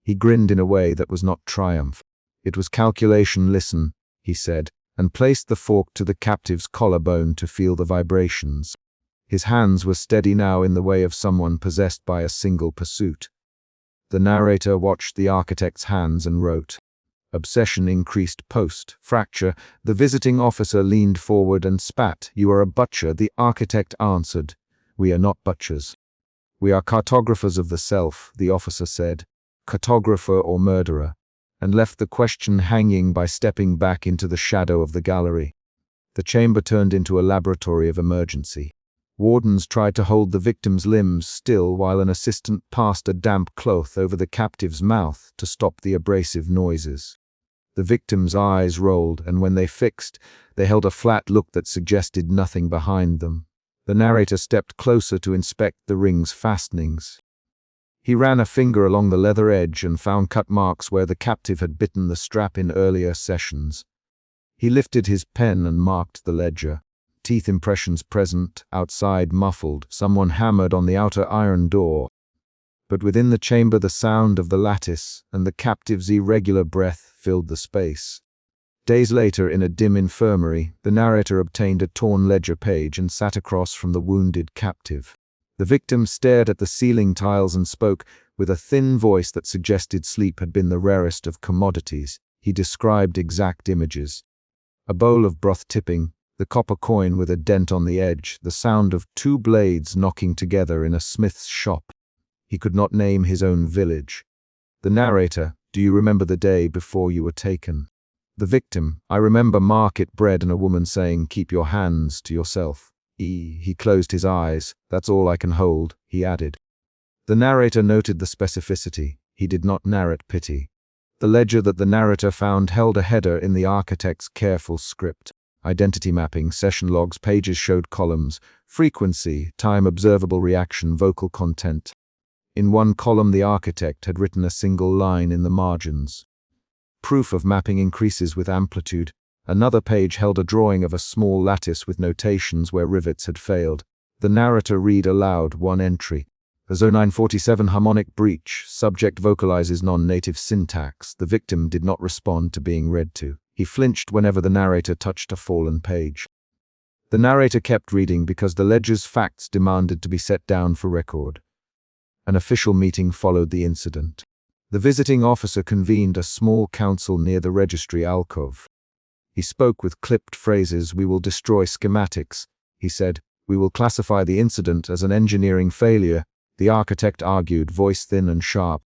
He grinned in a way that was not triumph. "It was calculation. Listen," he said, and placed the fork to the captive's collarbone to feel the vibrations. His hands were steady now in the way of someone possessed by a single pursuit. The narrator watched the architect's hands and wrote. Obsession increased post-fracture. The visiting officer leaned forward and spat. "You are a butcher," the architect answered. "We are not butchers. We are cartographers of the self," the officer said. "Cartographer or murderer," and left the question hanging by stepping back into the shadow of the gallery. The chamber turned into a laboratory of emergency. Wardens tried to hold the victim's limbs still while an assistant passed a damp cloth over the captive's mouth to stop the abrasive noises. The victim's eyes rolled, and when they fixed, they held a flat look that suggested nothing behind them. The narrator stepped closer to inspect the ring's fastenings. He ran a finger along the leather edge and found cut marks where the captive had bitten the strap in earlier sessions. He lifted his pen and marked the ledger. Teeth impressions present, outside muffled. Someone hammered on the outer iron door. But within the chamber the sound of the lattice and the captive's irregular breath filled the space. Days later, in a dim infirmary, the narrator obtained a torn ledger page and sat across from the wounded captive. The victim stared at the ceiling tiles and spoke, with a thin voice that suggested sleep had been the rarest of commodities. He described exact images. A bowl of broth tipping, the copper coin with a dent on the edge, the sound of two blades knocking together in a smith's shop. He could not name his own village. The narrator, "Do you remember the day before you were taken?" The victim, "I remember market bread and a woman saying, 'Keep your hands to yourself.'" He closed his eyes. "That's all I can hold," he added. The narrator noted the specificity. He did not narrate pity. The ledger that the narrator found held a header in the architect's careful script. Identity mapping, session logs, pages showed columns, frequency, time, observable reaction, vocal content. In one column the architect had written a single line in the margins. Proof of mapping increases with amplitude. Another page held a drawing of a small lattice with notations where rivets had failed. The narrator read aloud one entry. A Zo947 harmonic breach, subject vocalizes non-native syntax. The victim did not respond to being read to. He flinched whenever the narrator touched a fallen page. The narrator kept reading because the ledger's facts demanded to be set down for record. An official meeting followed the incident. The visiting officer convened a small council near the registry alcove. He spoke with clipped phrases. "We will destroy schematics," he said. "We will classify the incident as an engineering failure," the architect argued, voice thin and sharp.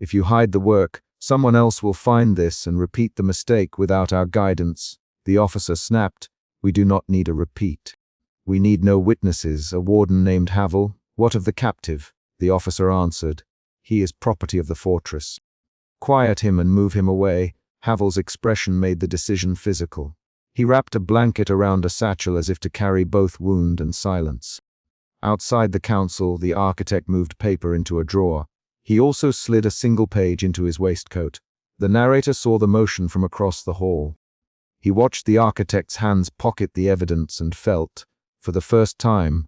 "If you hide the work, someone else will find this and repeat the mistake without our guidance." The officer snapped, "We do not need a repeat. We need no witnesses." A warden named Havel. "What of the captive?" The officer answered, "He is property of the fortress." "Quiet him and move him away." Havel's expression made the decision physical. He wrapped a blanket around a satchel as if to carry both wound and silence. Outside the council, the architect moved paper into a drawer. He also slid a single page into his waistcoat. The narrator saw the motion from across the hall. He watched the architect's hands pocket the evidence and felt, for the first time,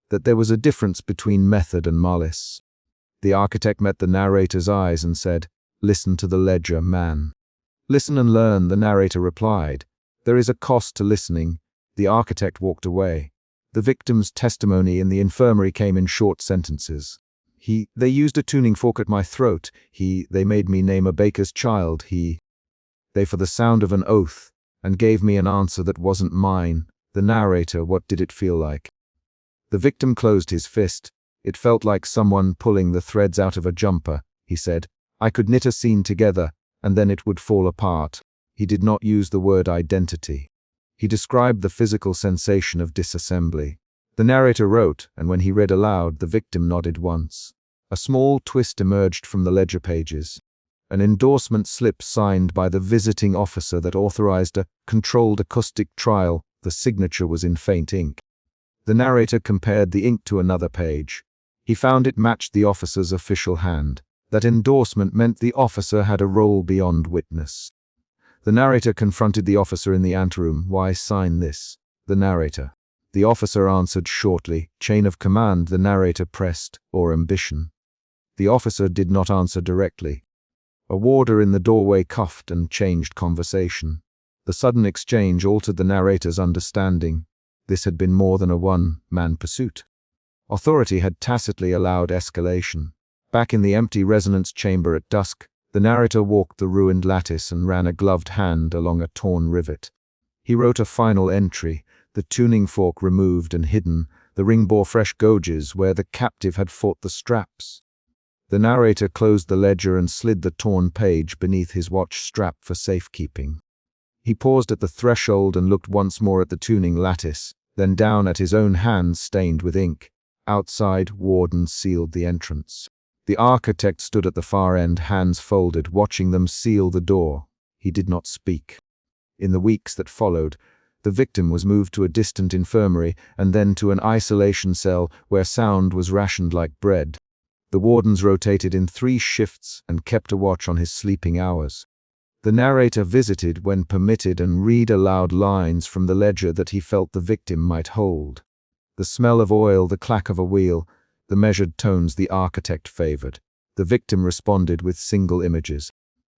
that there was a difference between method and malice. The architect met the narrator's eyes and said, "Listen to the ledger, man." "Listen and learn," the narrator replied. "There is a cost to listening. The architect walked away. The victim's testimony in the infirmary came in short sentences. They used a tuning fork at my throat. They made me name a baker's child. They for the sound of an oath, and gave me an answer that wasn't mine. The narrator, what did it feel like? The victim closed his fist. It felt like someone pulling the threads out of a jumper, he said. I could knit a scene together, and then it would fall apart. He did not use the word identity. He described the physical sensation of disassembly. The narrator wrote, and when he read aloud, the victim nodded once. A small twist emerged from the ledger pages. An endorsement slip signed by the visiting officer that authorized a controlled acoustic trial. The signature was in faint ink. The narrator compared the ink to another page. He found it matched the officer's official hand. That endorsement meant the officer had a role beyond witness. The narrator confronted the officer in the anteroom. Why sign this? The narrator. The officer answered shortly. Chain of command, the narrator pressed, or ambition. The officer did not answer directly. A warder in the doorway coughed and changed conversation. The sudden exchange altered the narrator's understanding. This had been more than a one-man pursuit. Authority had tacitly allowed escalation. Back in the empty resonance chamber at dusk, the narrator walked the ruined lattice and ran a gloved hand along a torn rivet. He wrote a final entry, the tuning fork removed and hidden. The ring bore fresh gouges where the captive had fought the straps. The narrator closed the ledger and slid the torn page beneath his watch strap for safekeeping. He paused at the threshold and looked once more at the tuning lattice, then down at his own hands stained with ink. Outside, wardens sealed the entrance. The architect stood at the far end, hands folded, watching them seal the door. He did not speak. In the weeks that followed, the victim was moved to a distant infirmary and then to an isolation cell where sound was rationed like bread. The wardens rotated in 3 shifts and kept a watch on his sleeping hours. The narrator visited when permitted and read aloud lines from the ledger that he felt the victim might hold. The smell of oil, the clack of a wheel, the measured tones the architect favored. The victim responded with single images.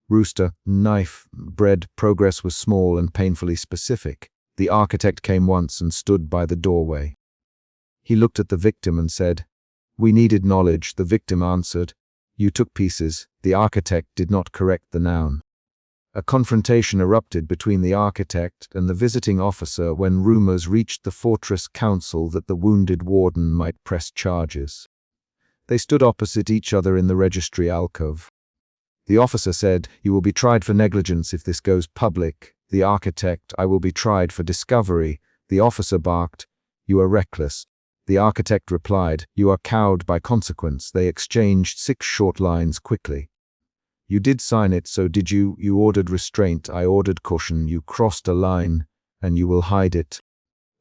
Rooster, knife, bread. Progress was small and painfully specific. The architect came once and stood by the doorway. He looked at the victim and said, "We needed knowledge." The victim answered, "You took pieces." The architect did not correct the noun. A confrontation erupted between the architect and the visiting officer when rumors reached the fortress council that the wounded warden might press charges. They stood opposite each other in the registry alcove. The officer said, "You will be tried for negligence if this goes public." The architect, "I will be tried for discovery." The officer barked, "You are reckless." The architect replied, "You are cowed by consequence." They exchanged 6 short lines quickly. "You did sign it, so did you? You ordered restraint, I ordered caution. You crossed a line, and you will hide it."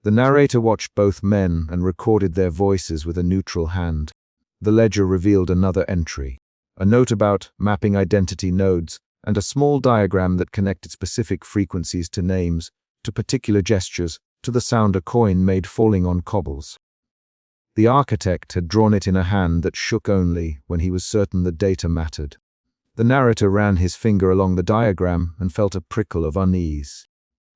The narrator watched both men and recorded their voices with a neutral hand. The ledger revealed another entry, a note about mapping identity nodes, and a small diagram that connected specific frequencies to names, to particular gestures, to the sound a coin made falling on cobbles. The architect had drawn it in a hand that shook only when he was certain the data mattered. The narrator ran his finger along the diagram and felt a prickle of unease.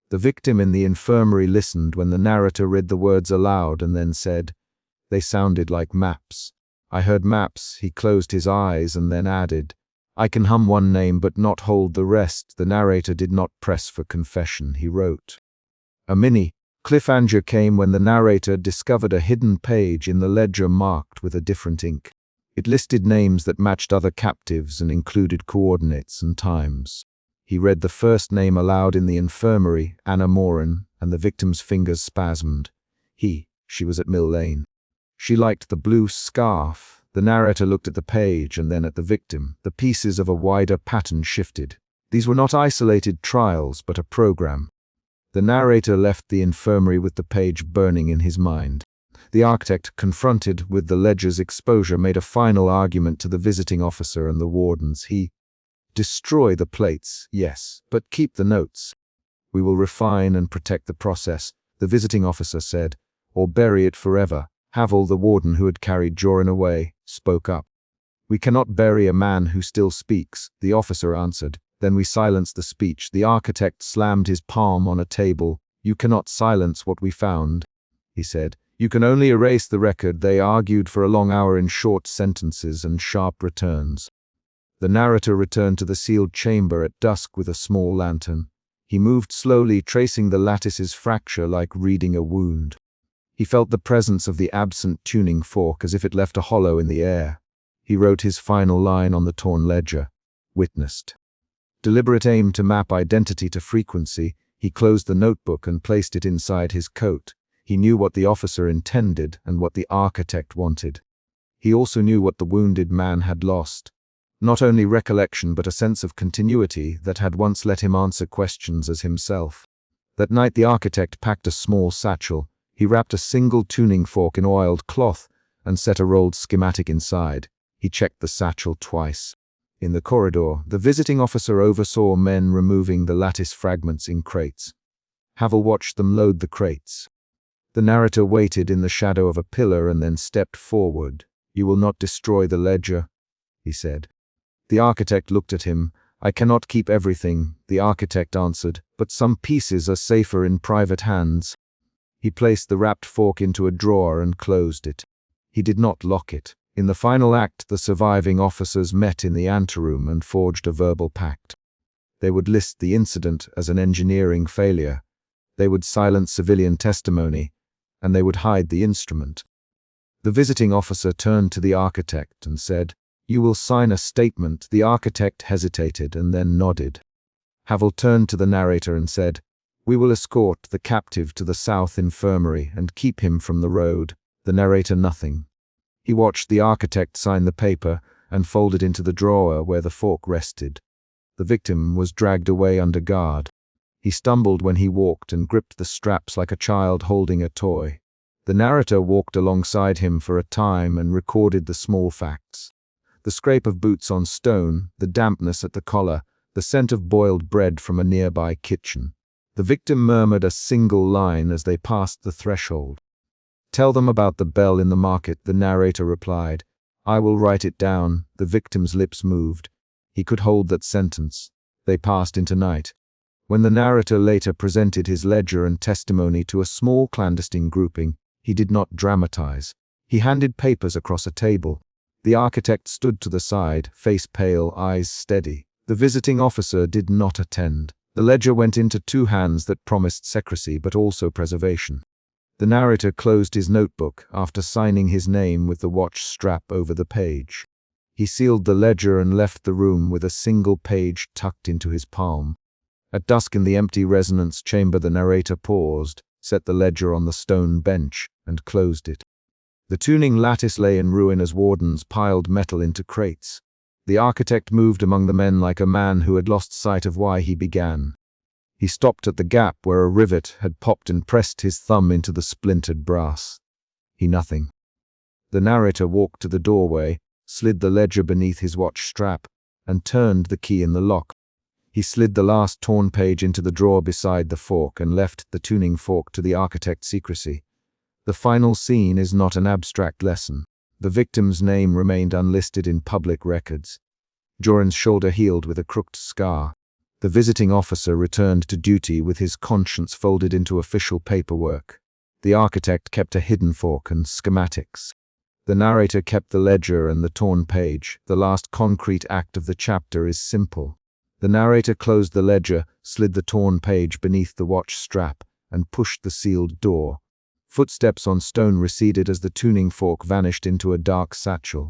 The victim in the infirmary listened when the narrator read the words aloud and then said, "They sounded like maps." "I heard maps." He closed his eyes and then added, "I can hum one name but not hold the rest." The narrator did not press for confession. He wrote. A mini cliffhanger came when the narrator discovered a hidden page in the ledger marked with a different ink. It listed names that matched other captives and included coordinates and times. He read the first name aloud in the infirmary, Anna Moran, and the victim's fingers spasmed. She was at Mill Lane. She liked the blue scarf. The narrator looked at the page and then at the victim. The pieces of a wider pattern shifted. These were not isolated trials, but a program. The narrator left the infirmary with the page burning in his mind. The architect, confronted with the ledger's exposure, made a final argument to the visiting officer and the wardens. Destroy the plates, yes, but keep the notes. We will refine and protect the process, the visiting officer said, or bury it forever. Havel, the warden who had carried Joran away, spoke up. We cannot bury a man who still speaks, the officer answered. Then we silence the speech. The architect slammed his palm on a table. "You cannot silence what we found," he said. "You can only erase the record." They argued for a long hour in short sentences and sharp returns. The narrator returned to the sealed chamber at dusk with a small lantern. He moved slowly, tracing the lattice's fracture like reading a wound. He felt the presence of the absent tuning fork as if it left a hollow in the air. He wrote his final line on the torn ledger: "Witnessed." Deliberate aim to map identity to frequency, he closed the notebook and placed it inside his coat. He knew what the officer intended and what the architect wanted. He also knew what the wounded man had lost. Not only recollection but a sense of continuity that had once let him answer questions as himself. That night the architect packed a small satchel. He wrapped a single tuning fork in oiled cloth and set a rolled schematic inside. He checked the satchel twice. In the corridor, the visiting officer oversaw men removing the lattice fragments in crates. Havel watched them load the crates. The narrator waited in the shadow of a pillar and then stepped forward. "You will not destroy the ledger," he said. The architect looked at him. "I cannot keep everything," the architect answered, "but some pieces are safer in private hands." He placed the wrapped fork into a drawer and closed it. He did not lock it. In the final act, the surviving officers met in the anteroom and forged a verbal pact. They would list the incident as an engineering failure. They would silence civilian testimony, and they would hide the instrument. The visiting officer turned to the architect and said, "You will sign a statement." The architect hesitated and then nodded. Havel turned to the narrator and said, "We will escort the captive to the South Infirmary and keep him from the road." The narrator nothing. He watched the architect sign the paper and fold it into the drawer where the fork rested. The victim was dragged away under guard. He stumbled when he walked and gripped the straps like a child holding a toy. The narrator walked alongside him for a time and recorded the small facts. The scrape of boots on stone, the dampness at the collar, the scent of boiled bread from a nearby kitchen. The victim murmured a single line as they passed the threshold. "Tell them about the bell in the market," the narrator replied. "I will write it down." The victim's lips moved. He could hold that sentence. They passed into night. When the narrator later presented his ledger and testimony to a small clandestine grouping, he did not dramatize. He handed papers across a table. The architect stood to the side, face pale, eyes steady. The visiting officer did not attend. The ledger went into two hands that promised secrecy but also preservation. The narrator closed his notebook after signing his name with the watch strap over the page. He sealed the ledger and left the room with a single page tucked into his palm. At dusk in the empty resonance chamber, the narrator paused, set the ledger on the stone bench, and closed it. The tuning lattice lay in ruin as wardens piled metal into crates. The architect moved among the men like a man who had lost sight of why he began. He stopped at the gap where a rivet had popped and pressed his thumb into the splintered brass. He nothing. The narrator walked to the doorway, slid the ledger beneath his watch strap, and turned the key in the lock. He slid the last torn page into the drawer beside the fork and left the tuning fork to the architect's secrecy. The final scene is not an abstract lesson. The victim's name remained unlisted in public records. Joran's shoulder healed with a crooked scar. The visiting officer returned to duty with his conscience folded into official paperwork. The architect kept a hidden fork and schematics. The narrator kept the ledger and the torn page. The last concrete act of the chapter is simple. The narrator closed the ledger, slid the torn page beneath the watch strap, and pushed the sealed door. Footsteps on stone receded as the tuning fork vanished into a dark satchel.